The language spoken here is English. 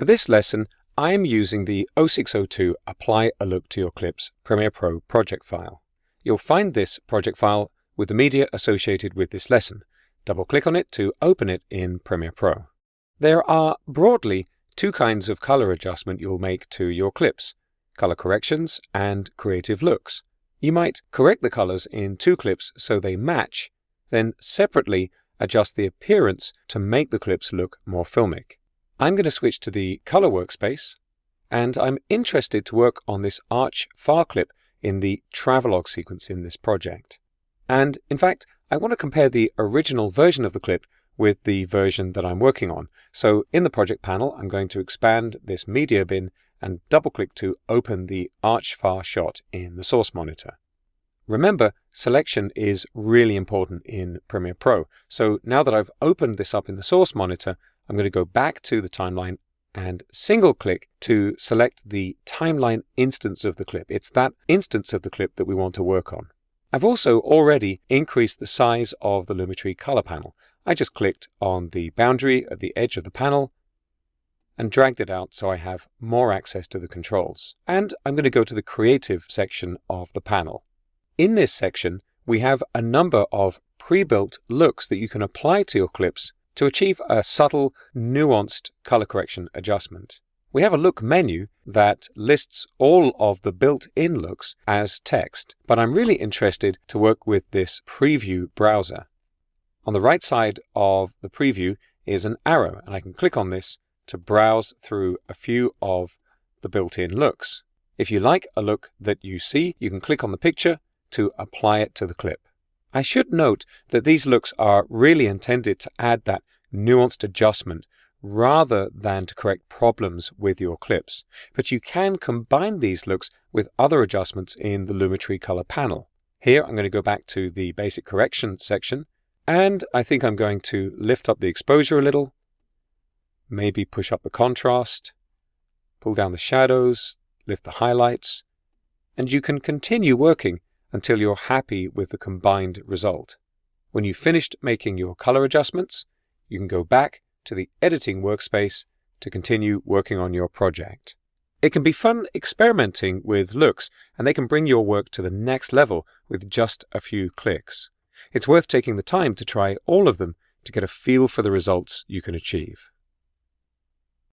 For this lesson, I am using the 0602 Apply a Look to Your Clips Premiere Pro project file. You'll find this project file with the media associated with this lesson. Double-click on it to open it in Premiere Pro. There are broadly two kinds of color adjustment you'll make to your clips: color corrections and creative looks. You might correct the colors in two clips so they match, then separately adjust the appearance to make the clips look more filmic. I'm going to switch to the color workspace, and I'm interested to work on this arch far clip in the travelogue sequence in this project. And in fact, I want to compare the original version of the clip with the version that I'm working on. So in the project panel, I'm going to expand this media bin and double-click to open the arch far shot in the source monitor. Remember, selection is really important in Premiere Pro. So now that I've opened this up in the source monitor, I'm going to go back to the timeline and single-click to select the timeline instance of the clip. It's that instance of the clip that we want to work on. I've also already increased the size of the Lumetri Color panel. I just clicked on the boundary at the edge of the panel and dragged it out so I have more access to the controls. And I'm going to go to the Creative section of the panel. In this section, we have a number of pre-built looks that you can apply to your clips to achieve a subtle, nuanced color correction adjustment. We have a look menu that lists all of the built-in looks as text, but I'm really interested to work with this preview browser. On the right side of the preview is an arrow, and I can click on this to browse through a few of the built-in looks. If you like a look that you see, you can click on the picture to apply it to the clip. I should note that these looks are really intended to add that nuanced adjustment rather than to correct problems with your clips. But you can combine these looks with other adjustments in the Lumetri Color panel. Here I'm going to go back to the basic correction section, and I think I'm going to lift up the exposure a little, maybe push up the contrast, pull down the shadows, lift the highlights, and you can continue working until you're happy with the combined result. When you've finished making your color adjustments, you can go back to the editing workspace to continue working on your project. It can be fun experimenting with looks, and they can bring your work to the next level with just a few clicks. It's worth taking the time to try all of them to get a feel for the results you can achieve.